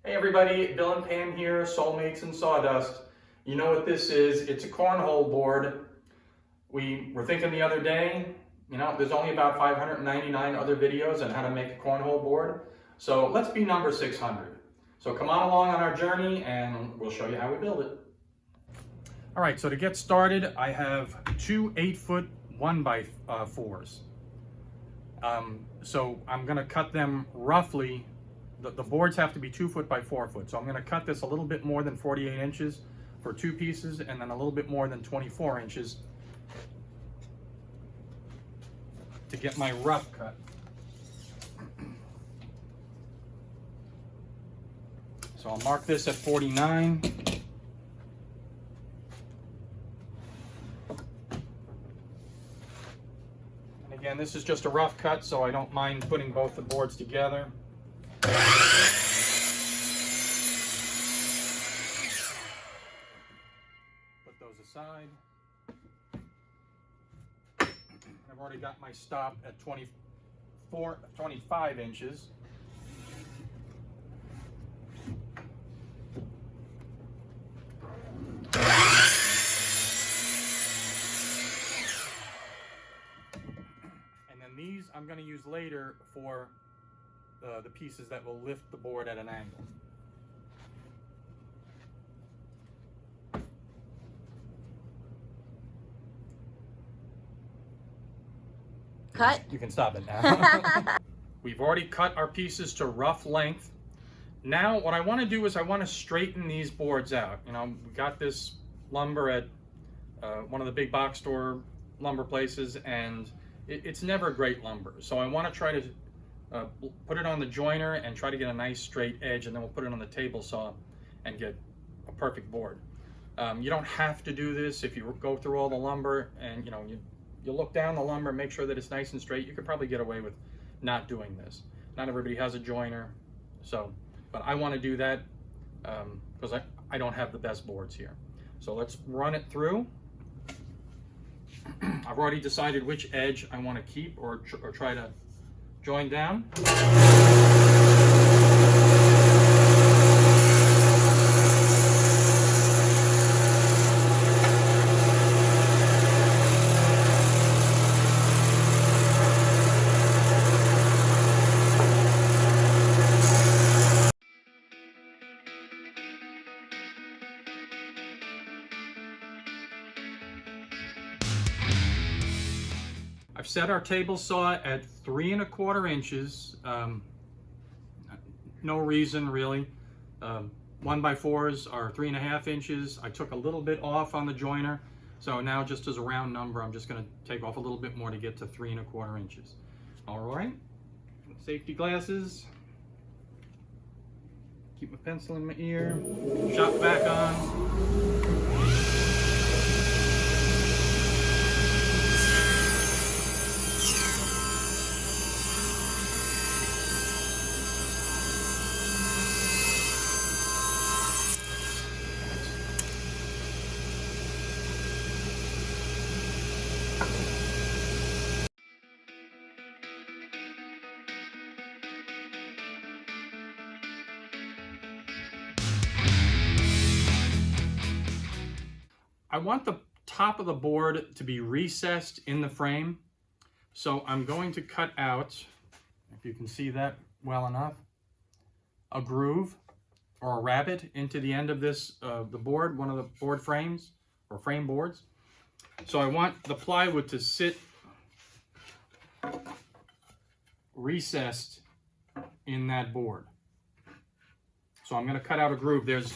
Hey everybody, Bill and Pam here, Soulmates and Sawdust. You know what this is? It's a cornhole board. We were thinking the other day, there's only about 599 other videos on how to make a cornhole board. So let's be number 600. So come on along on our journey and we'll show you how we build it. All right, so to get started, I have two 8-foot 1x4s. So I'm gonna cut them roughly. The boards have to be 2 foot by 4 foot. So I'm gonna cut this a little bit more than 48 inches for two pieces and then a little bit more than 24 inches to get my rough cut. So I'll mark this at 49. And again, this is just a rough cut, so I don't mind putting both the boards together. Put those aside. I've already got my stop at 25 inches. And then these I'm going to use later for the pieces that will lift the board at an angle. Cut. You can stop it now. We've already cut our pieces to rough length. Now what I want to do is I want to straighten these boards out. We got this lumber at one of the big box store lumber places, and it's never great lumber. So I want to try to put it on the joiner and try to get a nice straight edge, and then we'll put it on the table saw and get a perfect board. You don't have to do this. If you go through all the lumber and you look down the lumber, make sure that it's nice and straight, you could probably get away with not doing this. Not everybody has a joiner, but I want to do that because I don't have the best boards here. So let's run it through. I've already decided which edge I want to keep or try to join down. I've set our table saw at 3 1/4 inches. No reason really. 1x4s are 3 1/2 inches. I took a little bit off on the joiner. So now just as a round number, I'm just gonna take off a little bit more to get to 3 1/4 inches. All right, safety glasses. Keep my pencil in my ear. Shop back on. I want the top of the board to be recessed in the frame. So I'm going to cut out, if you can see that well enough, a groove or a rabbet into the end of this, the board, one of the board frames or frame boards. So I want the plywood to sit recessed in that board. So I'm going to cut out a groove. There's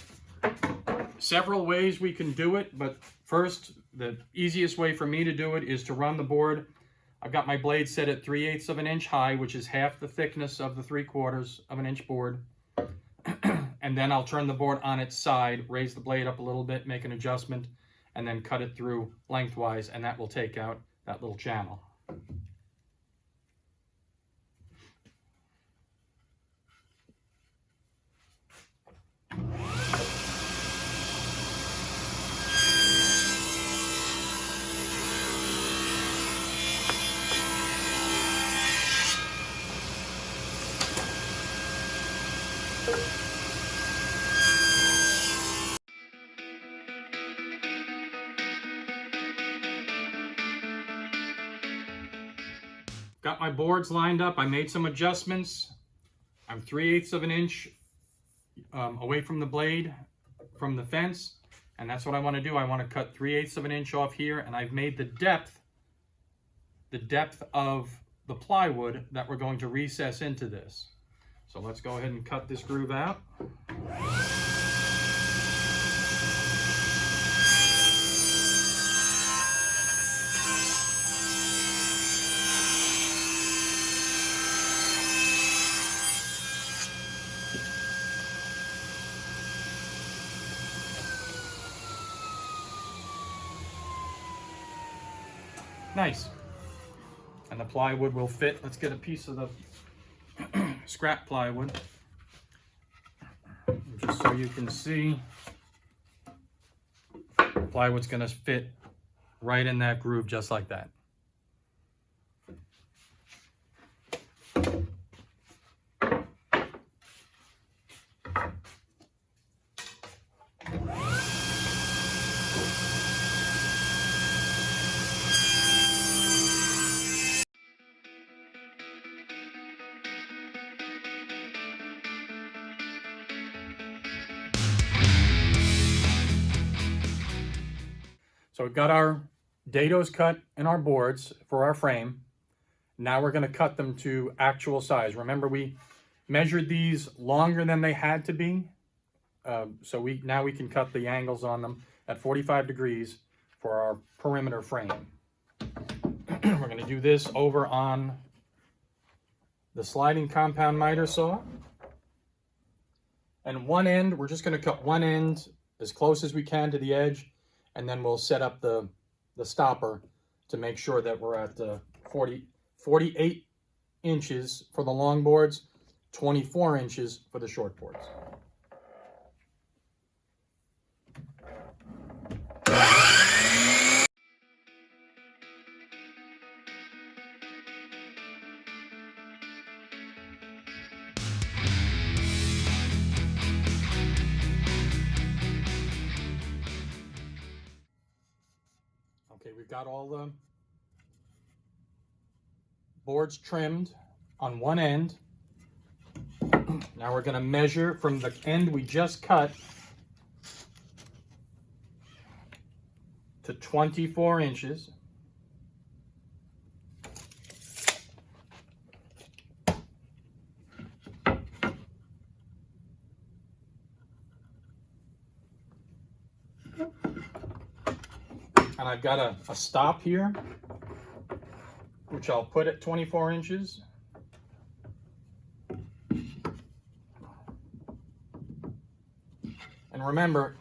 several ways we can do it, but first, the easiest way for me to do it is to run the board. I've got my blade set at 3/8 of an inch high, which is half the thickness of the 3/4 of an inch board. And then I'll turn the board on its side, raise the blade up a little bit, make an adjustment, and then cut it through lengthwise, and that will take out that little channel. got my boards lined up. I made some adjustments. I'm 3/8 of an inch away from the blade, from the fence. And that's what I want to do. I want to cut 3/8 of an inch off here. And I've made the depth of the plywood that we're going to recess into this. So let's go ahead and cut this groove out. Nice. And the plywood will fit. Let's get a piece of the scrap plywood, just so you can see. The plywood's going to fit right in that groove just like that. So we've got our dados cut in our boards for our frame. Now we're going to cut them to actual size. Remember, we measured these longer than they had to be. So now we can cut the angles on them at 45 degrees for our perimeter frame. We're going to do this over on the sliding compound miter saw. And one end, we're just going to cut one end as close as we can to the edge. And then we'll set up the stopper to make sure that we're at 48 inches for the long boards, 24 inches for the short boards. Okay, we've got all the boards trimmed on one end. Now we're going to measure from the end we just cut to 24 inches. And I've got a stop here, which I'll put at 24 inches. And remember,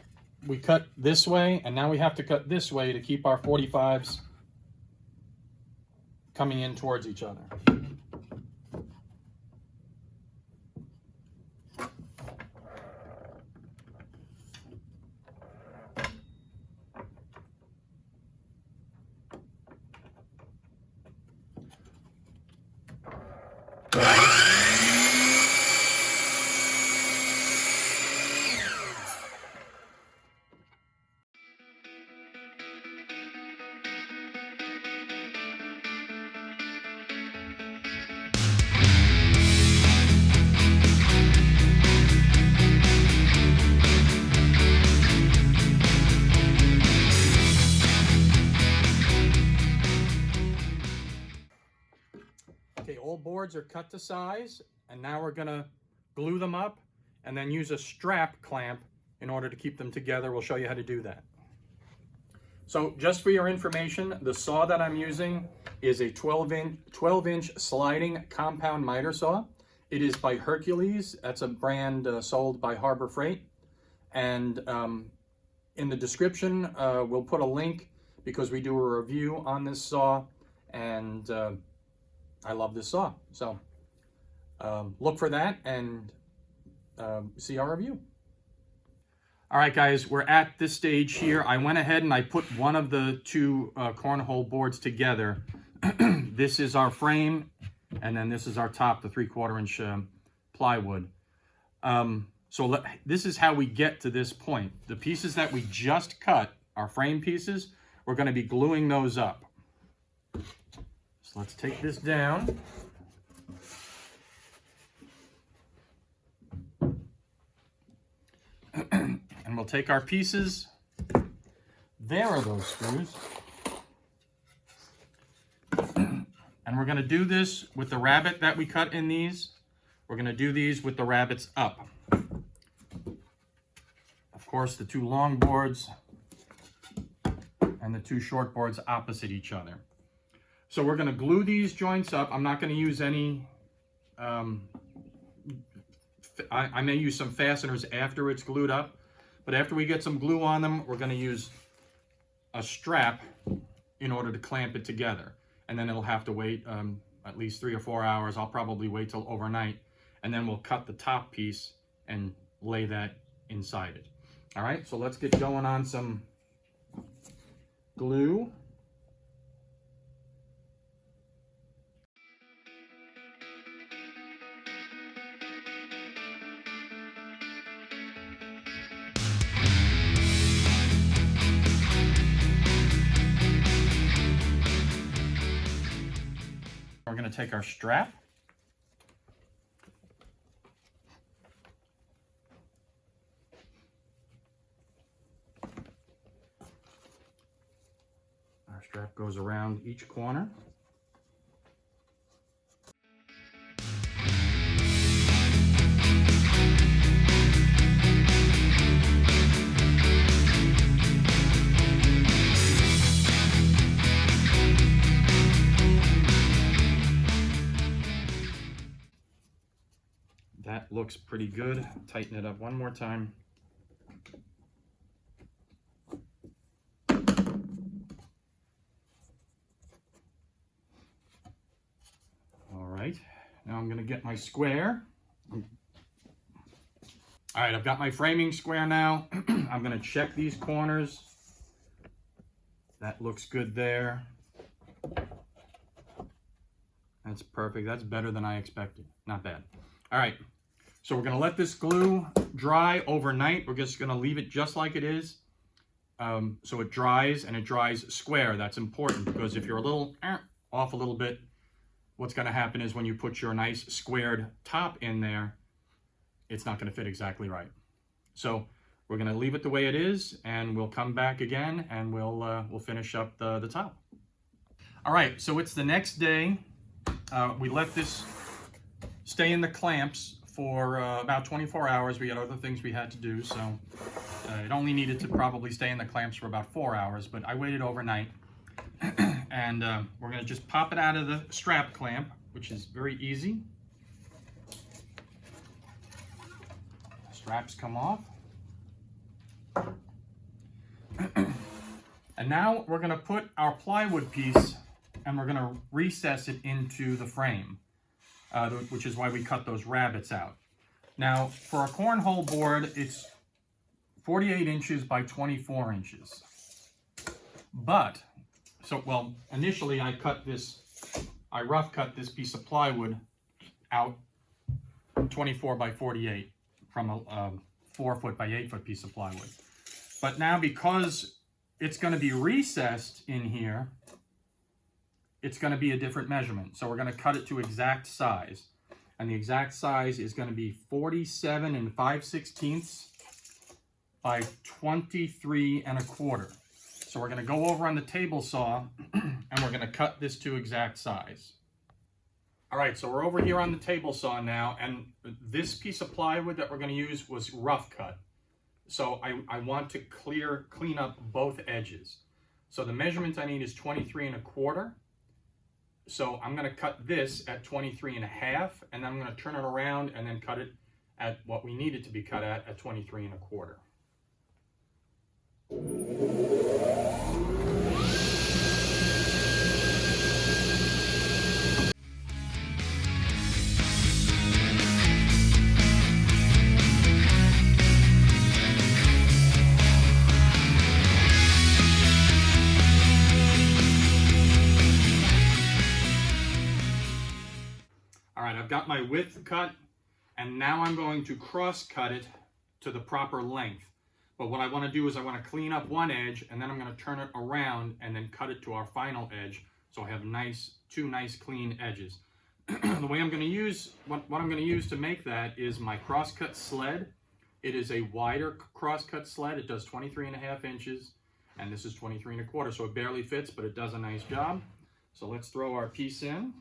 we cut this way, and now we have to cut this way to keep our 45s coming in towards each other. Okay, all boards are cut to size, and now we're gonna glue them up and then use a strap clamp in order to keep them together. We'll show you how to do that. So just for your information, the saw that I'm using is a 12-inch sliding compound miter saw. It is by Hercules. That's a brand sold by Harbor Freight. And in the description, we'll put a link because we do a review on this saw, and I love this saw. So look for that and see our review. All right, guys, we're at this stage here. I went ahead and I put one of the two cornhole boards together. This is our frame, and then this is our top, the 3/4 inch plywood. This is how we get to this point. The pieces that we just cut, our frame pieces, we're going to be gluing those up. So So let's take this down. And we'll take our pieces. There are those screws. And we're going to do this with the rabbet that we cut in these. We're going to do these with the rabbets up. Of course, the two long boards and the two short boards opposite each other. So we're going to glue these joints up. I'm not going to use any, I may use some fasteners after it's glued up, but after we get some glue on them, we're going to use a strap in order to clamp it together. And then it'll have to wait at least 3 or 4 hours. I'll probably wait till overnight, and then we'll cut the top piece and lay that inside it. All right, so let's get going on some glue. We're going to take our strap. Our strap goes around each corner. That looks pretty good. Tighten it up one more time. All right, now I'm gonna get my square. All right, I've got my framing square now. I'm gonna check these corners. That looks good there. That's perfect. That's better than I expected. Not bad. All right. So we're going to let this glue dry overnight. We're just going to leave it just like it is. So it dries, and it dries square. That's important, because if you're a little off a little bit, what's going to happen is when you put your nice squared top in there, it's not going to fit exactly right. So we're going to leave it the way it is, and we'll come back again, and we'll finish up the top. All right, so it's the next day. We let this stay in the clamps for about 24 hours. We had other things we had to do, so it only needed to probably stay in the clamps for about 4 hours, but I waited overnight. And we're going to just pop it out of the strap clamp, which is very easy. Straps come off. And now we're going to put our plywood piece, and we're going to recess it into the frame. Which is why we cut those rabbets out. Now, for a cornhole board, it's 48 inches by 24 inches. But, well, initially I rough cut this piece of plywood out 24 by 48 from a 4 foot by 8 foot piece of plywood. But now, because it's going to be recessed in here, it's going to be a different measurement. So we're going to cut it to exact size. And the exact size is going to be 47 5/16 by 23 1/4. So we're going to go over on the table saw, and we're going to cut this to exact size. All right, so we're over here on the table saw now, and this piece of plywood that we're going to use was rough cut. So I want to clean up both edges. So the measurement I need is 23 1/4. So I'm going to cut this at 23 1/2, and then I'm going to turn it around and then cut it at what we need it to be cut at 23 1/4. I've got my width cut, and now I'm going to cross cut it to the proper length. But what I want to do is I want to clean up one edge, and then I'm going to turn it around and then cut it to our final edge So I have two nice clean edges. The way I'm going to use, what I'm going to use to make that is my crosscut sled. It is a wider crosscut sled. It does 23.5 inches, and this is 23.25, so it barely fits, but it does a nice job. So let's throw our piece in.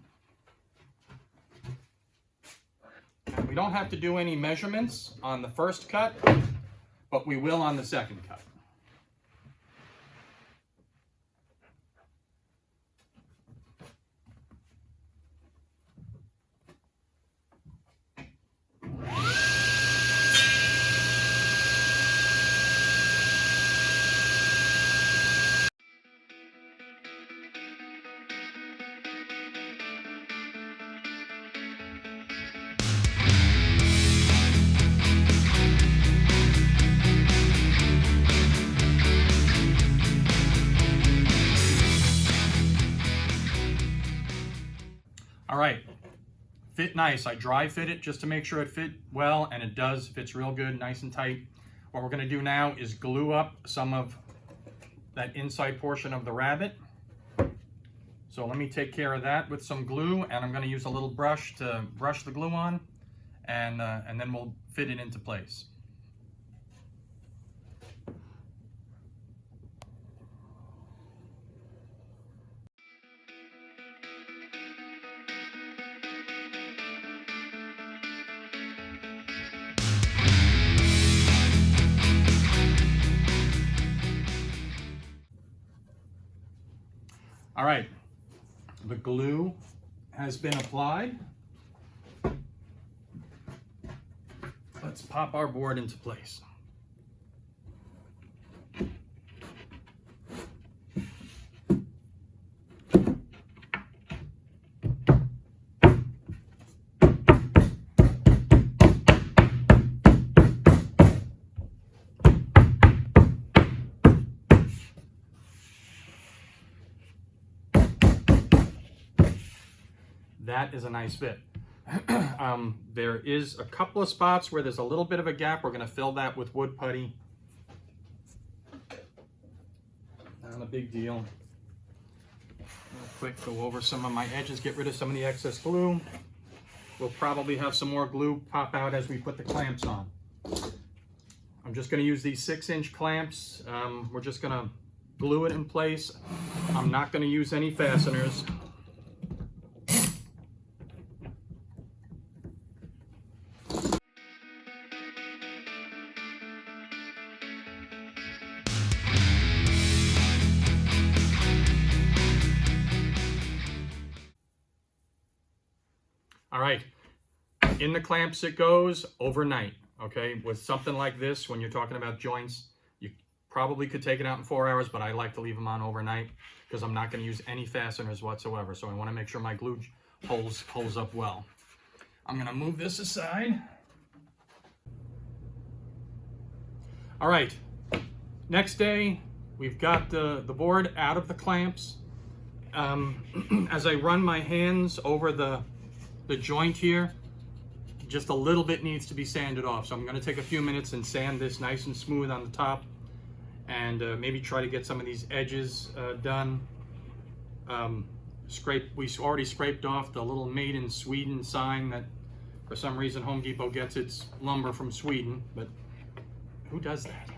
And we don't have to do any measurements on the first cut, but we will on the second cut. All right, fit nice. I dry fit it just to make sure it fit well, and it does, fits real good, nice and tight. What we're gonna do now is glue up some of that inside portion of the rabbet. So let me take care of that with some glue, and I'm gonna use a little brush to brush the glue on, and then we'll fit it into place. All right, the glue has been applied. Let's pop our board into place. That is a nice fit. There is a couple of spots where there's a little bit of a gap. We're going to fill that with wood putty. Not a big deal. Real quick, go over some of my edges, get rid of some of the excess glue. We'll probably have some more glue pop out as we put the clamps on. I'm just going to use these 6-inch clamps. We're just going to glue it in place. I'm not going to use any fasteners. All right, in the clamps it goes overnight, okay? With something like this, when you're talking about joints, you probably could take it out in 4 hours, but I like to leave them on overnight because I'm not gonna use any fasteners whatsoever. So I wanna make sure my glue holds up well. I'm gonna move this aside. All right, next day, we've got the board out of the clamps. As I run my hands over the joint here, just a little bit needs to be sanded off. So I'm going to take a few minutes and sand this nice and smooth on the top, and maybe try to get some of these edges done. We already scraped off the little Made in Sweden sign that for some reason Home Depot gets its lumber from Sweden, but who does that?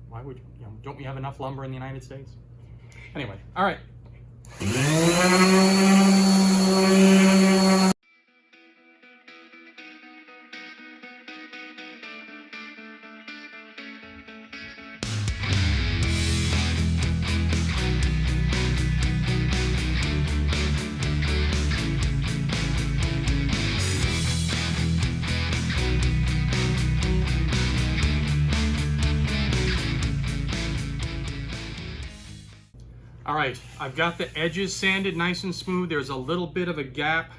Why would, don't we have enough lumber in the United States? Anyway, all right. All right, I've got the edges sanded nice and smooth. There's a little bit of a gap.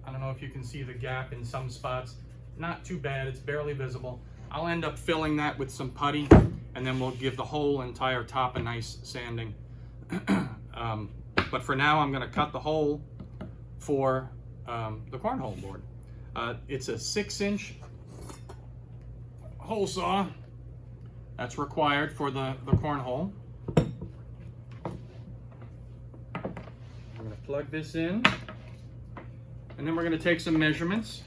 I don't know if you can see the gap in some spots. Not too bad, it's barely visible. I'll end up filling that with some putty, and then we'll give the whole entire top a nice sanding. But for now, I'm gonna cut the hole for the cornhole board. It's a 6-inch hole saw that's required for the cornhole. plug this in, and then we're going to take some measurements.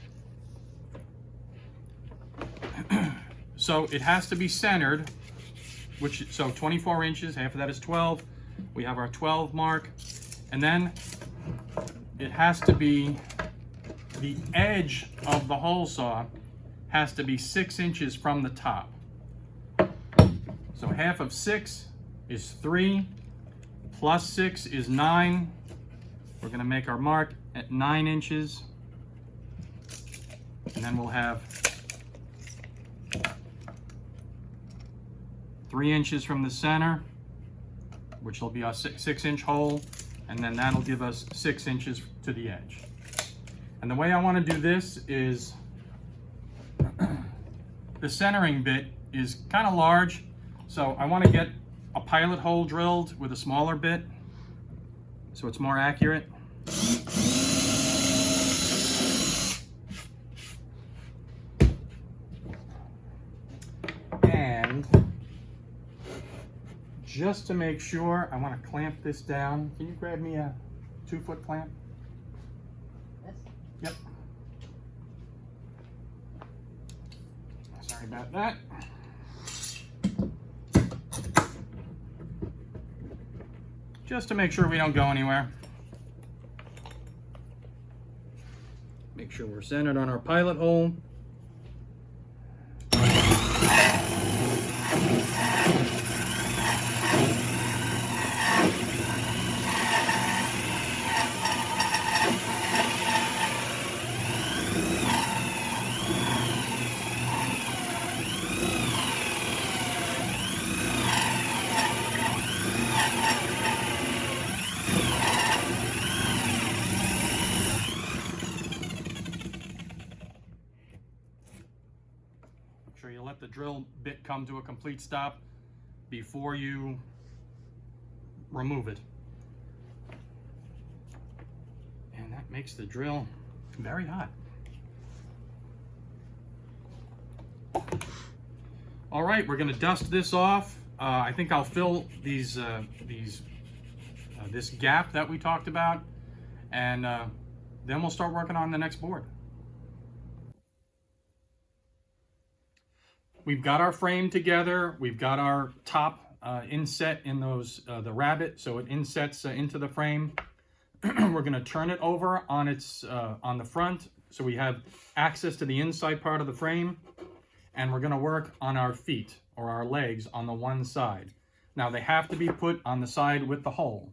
So it has to be centered, so 24 inches, half of that is 12. We have our 12 mark, and then it has to be, the edge of the hole saw has to be 6 inches from the top. So half of 6 is 3, plus 6 is 9. We're going to make our mark at 9 inches, and then we'll have 3 inches from the center, which will be our 6-inch hole, and then that'll give us 6 inches to the edge. And the way I want to do this is, the centering bit is kind of large, so I want to get a pilot hole drilled with a smaller bit so it's more accurate. And just to make sure, I want to clamp this down. Can you grab me a 2-foot clamp? This? Yep. Sorry about that. Just to make sure we don't go anywhere. Make sure we're centered on our pilot hole. Make sure you let the drill bit come to a complete stop before you remove it. And that makes the drill very hot. All right, we're going to dust this off. I think I'll fill this gap that we talked about, and then we'll start working on the next board. We've got our frame together. We've got our top inset in those the rabbet, so it insets into the frame. We're going to turn it over on its on the front, so we have access to the inside part of the frame, and we're going to work on our feet or our legs on the one side. Now they have to be put on the side with the hole,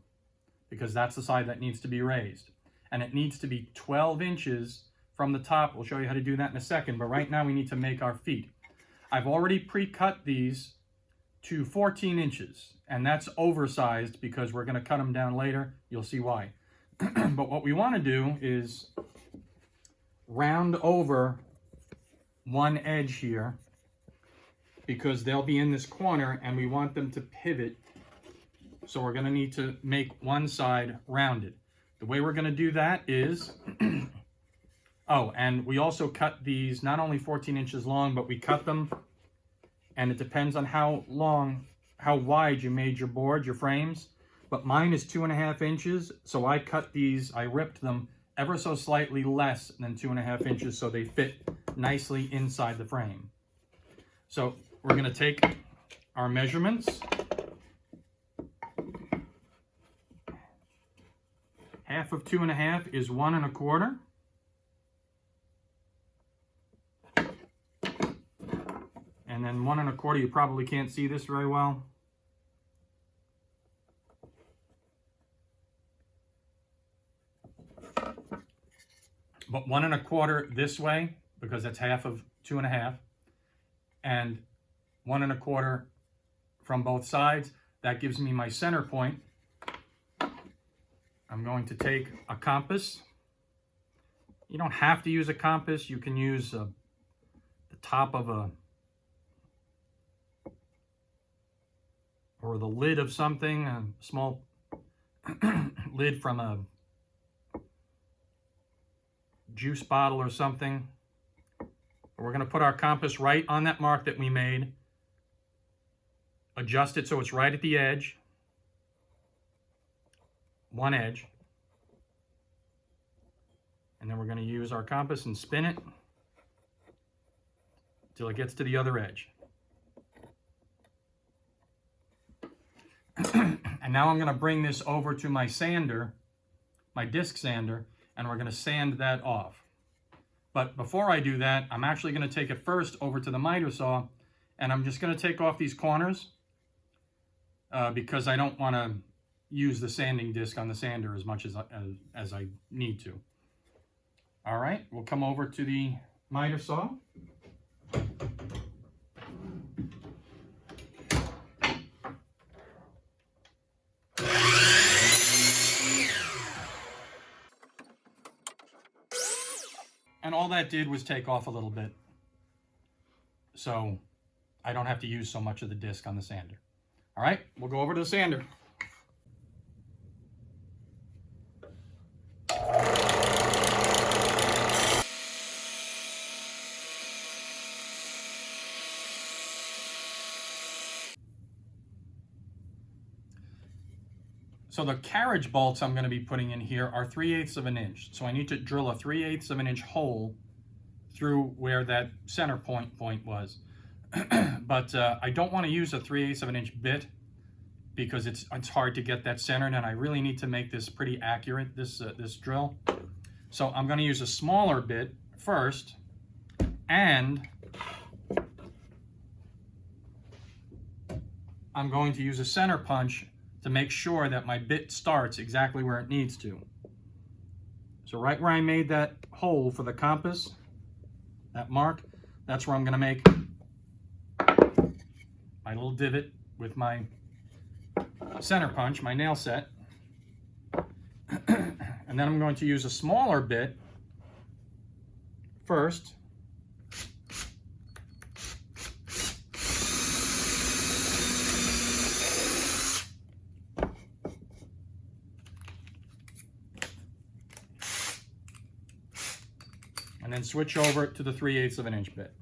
because that's the side that needs to be raised, and it needs to be 12 inches from the top. We'll show you how to do that in a second, but right now we need to make our feet. I've already pre-cut these to 14 inches, and that's oversized because we're going to cut them down later. You'll see why. But what we want to do is round over one edge here, because they'll be in this corner and we want them to pivot. So we're going to need to make one side rounded. The way we're going to do that is, oh, and we also cut these not only 14 inches long, but we cut them, and it depends on how wide you made your board, your frames, but mine is 2.5 inches. So I cut these, I ripped them ever so slightly less than 2.5 inches so they fit nicely inside the frame. So we're going to take our measurements. Half of 2.5 is 1 1/4. And then 1 1/4, you probably can't see this very well. But 1 1/4 this way, because that's half of 2.5, and 1 1/4 from both sides. That gives me my center point. I'm going to take a compass. You don't have to use a compass. You can use the top of or the lid of something, a small lid from a juice bottle or something. We're going to put our compass right on that mark that we made. Adjust it so it's right at the edge. One edge. And then we're going to use our compass and spin it till it gets to the other edge. And now I'm going to bring this over to my sander, my disc sander, and we're going to sand that off. But before I do that, I'm actually going to take it first over to the miter saw, and I'm just going to take off these corners because I don't want to use the sanding disc on the sander as much as I need to. All right, we'll come over to the miter saw. And all that did was take off a little bit, so I don't have to use so much of the disc on the sander. All right, we'll go over to the sander. So the carriage bolts I'm going to be putting in here are 3/8 of an inch. So I need to drill a 3/8 of an inch hole through where that center point was. But I don't want to use a 3/8 of an inch bit because it's hard to get that centered, and I really need to make this pretty accurate, this drill. So I'm going to use a smaller bit first, and I'm going to use a center punch to make sure that my bit starts exactly where it needs to. So right where I made that hole for the compass, that mark, that's where I'm going to make my little divot with my center punch, my nail set. And then I'm going to use a smaller bit first. And then switch over to the 3/8 of an inch bit.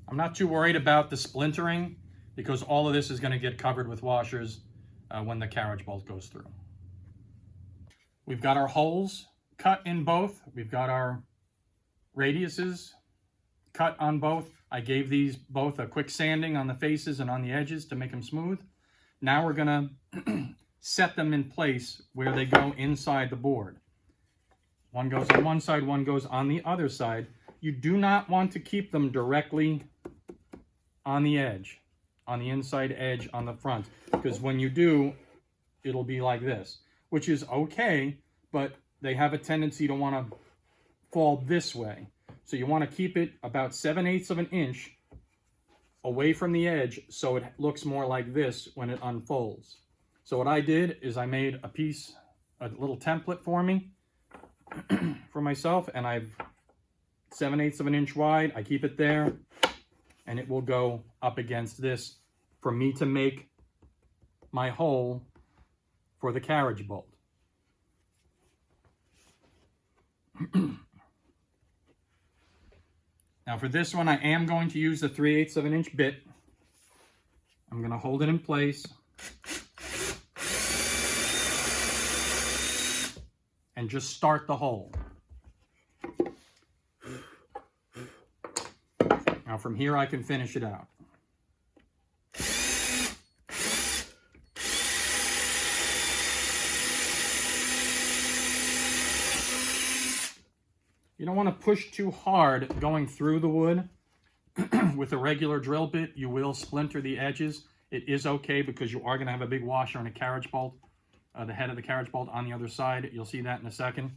I'm not too worried about the splintering because all of this is going to get covered with washers when the carriage bolt goes through. We've got our holes cut in both. We've got our radiuses cut on both. I gave these both a quick sanding on the faces and on the edges to make them smooth. Now we're going to set them in place where they go inside the board. One goes on one side, one goes on the other side. You do not want to keep them directly on the edge, on the inside edge on the front, because when you do, it'll be like this, which is okay, but they have a tendency to want to fall this way. So you want to keep it about 7/8 of an inch away from the edge so it looks more like this when it unfolds. So what I did is I made a little template for me, for myself, and I've 7/8 of an inch wide. I keep it there, and it will go up against this for me to make my hole for the carriage bolt. Now for this one, I am going to use the 3/8 of an inch bit. I'm going to hold it in place and just start the hole. Now from here I can finish it out. You don't want to push too hard going through the wood. With a regular drill bit, you will splinter the edges. It is okay because you are going to have a big washer and a carriage bolt, the head of the carriage bolt on the other side. You'll see that in a second.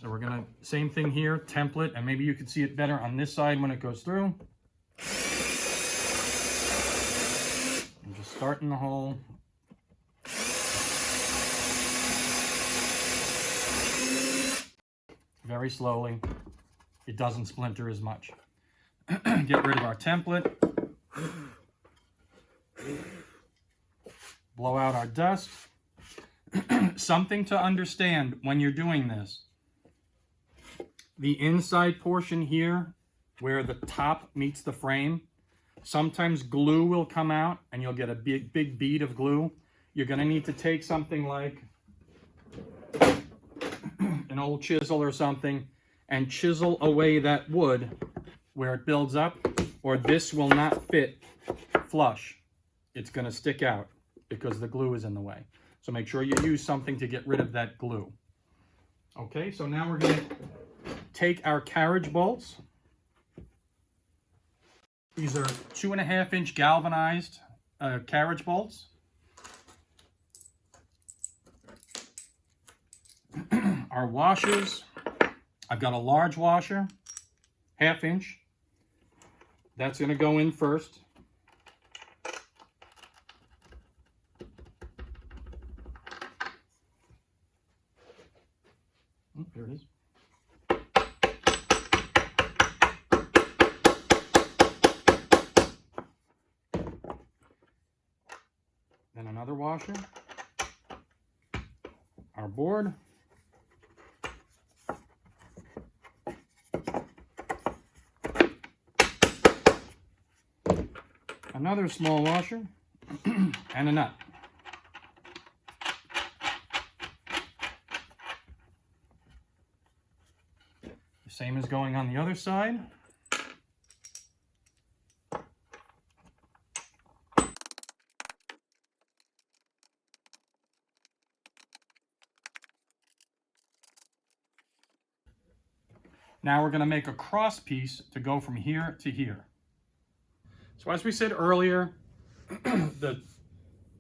So we're going to, same thing here, template, and maybe you can see it better on this side when it goes through. I'm just starting the hole. Very slowly. It doesn't splinter as much. Get rid of our template. Blow out our dust. Something to understand when you're doing this. The inside portion here, where the top meets the frame, Sometimes glue will come out and you'll get a big bead of glue. You're going to need to take something like an old chisel or something and chisel away that wood where it builds up, or this will not fit flush. It's going to stick out because the glue is in the way. So make sure you use something to get rid of that glue. Okay, so now we're going to take our carriage bolts. These are 2.5-inch galvanized carriage bolts. Our washers, I've got a large washer, 1/2 inch. That's going to go in first. Oh, there it is. Then another washer. Our board. Another small washer and a nut. The same is going on the other side. Now we're going to make a cross piece to go from here to here. So as we said earlier, the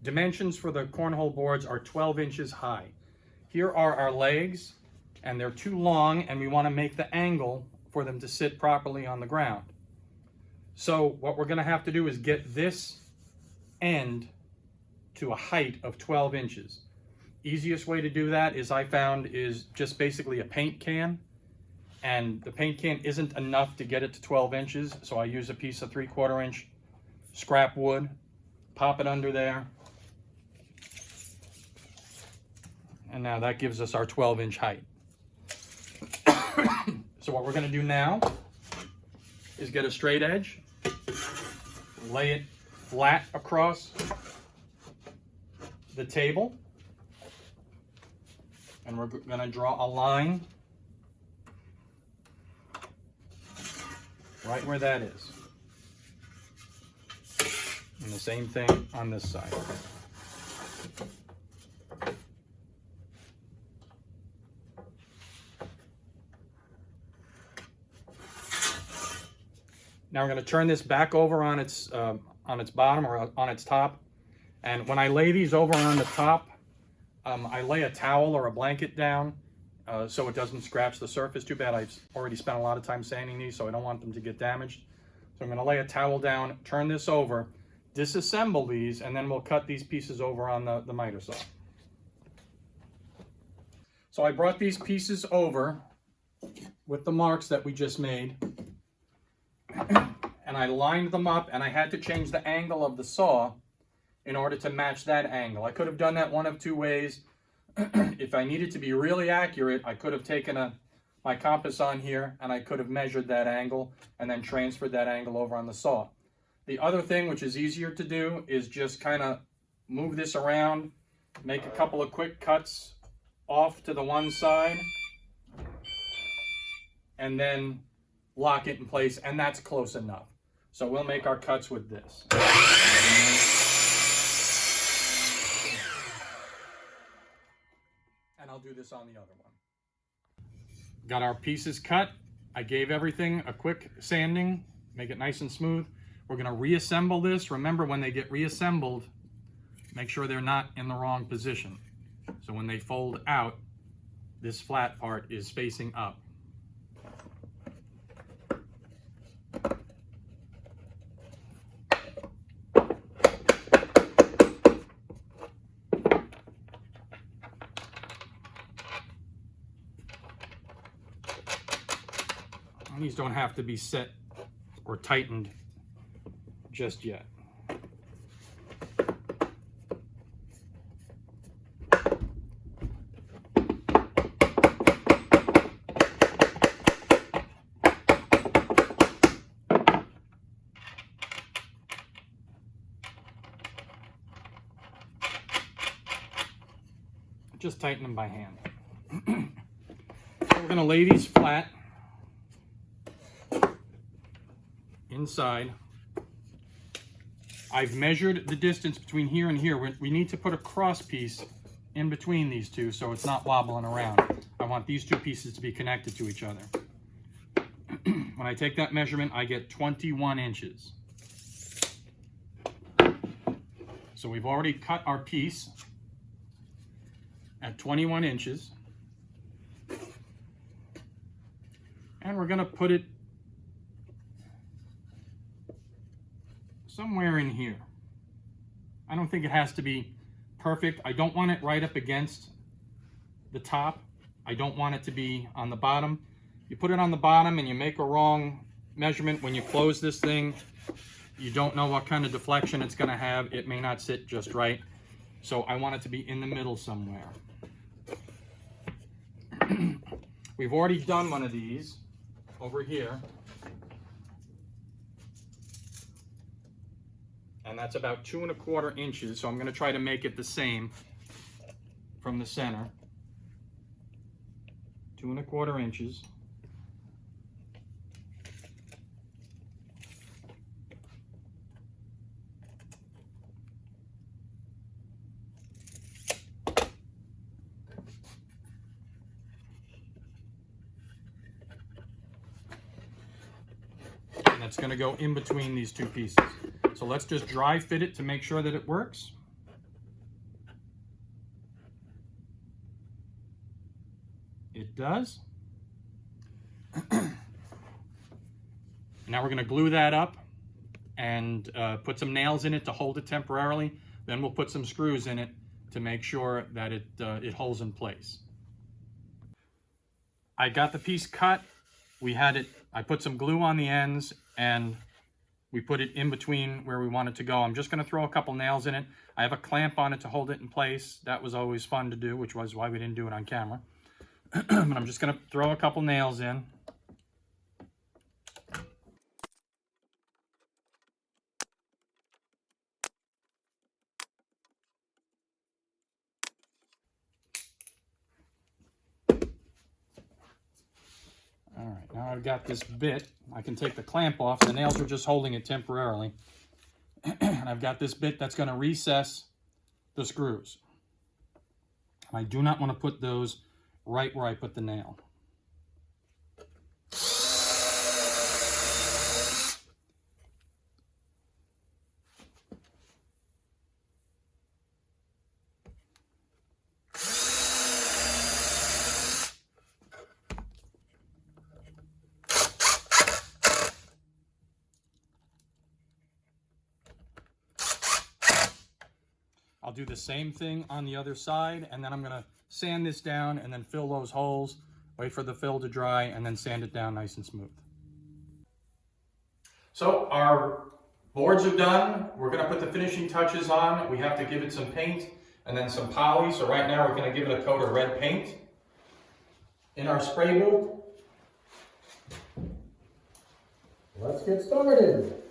dimensions for the cornhole boards are 12 inches high. Here are our legs, and they're too long, and we want to make the angle for them to sit properly on the ground. So what we're going to have to do is get this end to a height of 12 inches. Easiest way to do that is I found is just basically a paint can. And the paint can isn't enough to get it to 12 inches, so I use a piece of 3/4 inch scrap wood, pop it under there, and now that gives us our 12-inch height. So what we're going to do now is get a straight edge, lay it flat across the table, and we're going to draw a line right where that is. And the same thing on this side. Now we're going to turn this back over on its bottom or on its top. And when I lay these over on the top, I lay a towel or a blanket down so it doesn't scratch the surface too bad. I've already spent a lot of time sanding these, so I don't want them to get damaged. So I'm going to lay a towel down, turn this over, disassemble these, and then we'll cut these pieces over on the miter saw. So I brought these pieces over with the marks that we just made, and I lined them up, and I had to change the angle of the saw in order to match that angle. I could have done that one of two ways. If I needed to be really accurate, I could have taken my compass on here and I could have measured that angle and then transferred that angle over on the saw. The other thing, which is easier to do, is just kind of move this around, make a couple of quick cuts off to the one side, and then lock it in place, and that's close enough. So we'll make our cuts with this. And I'll do this on the other one. Got our pieces cut. I gave everything a quick sanding, make it nice and smooth. We're going to reassemble this. Remember, when they get reassembled, make sure they're not in the wrong position. So when they fold out, this flat part is facing up. These don't have to be set or tightened just yet. just tighten them by hand. So we're gonna lay these flat inside. I've measured the distance between here and here. We need to put a cross piece in between these two so it's not wobbling around. I want these two pieces to be connected to each other. When I take that measurement, I get 21 inches. So we've already cut our piece at 21 inches. And we're gonna put it somewhere in here. I don't think it has to be perfect. I don't want it right up against the top. I don't want it to be on the bottom. You put it on the bottom and you make a wrong measurement when you close this thing, you don't know what kind of deflection it's gonna have. It may not sit just right. So I want it to be in the middle somewhere. We've already done one of these over here. And that's about 2 1/4 inches. So I'm gonna try to make it the same from the center. 2 1/4 inches. And that's gonna go in between these two pieces. So let's just dry fit it to make sure that it works. It does. Now we're gonna glue that up and put some nails in it to hold it temporarily. Then we'll put some screws in it to make sure that it holds in place. I got the piece cut. I put some glue on the ends and we put it in between where we want it to go. I'm just gonna throw a couple nails in it. I have a clamp on it to hold it in place. That was always fun to do, which was why we didn't do it on camera. But I'm just gonna throw a couple nails in. All right, now I've got this bit. I can take the clamp off. The nails are just holding it temporarily. And I've got this bit that's gonna recess the screws. I do not want to put those right where I put the nail. I'll do the same thing on the other side, and then I'm gonna sand this down and then fill those holes, wait for the fill to dry, and then sand it down nice and smooth. So our boards are done. We're gonna put the finishing touches on. We have to give it some paint and then some poly. So right now we're gonna give it a coat of red paint. In our spray booth, let's get started.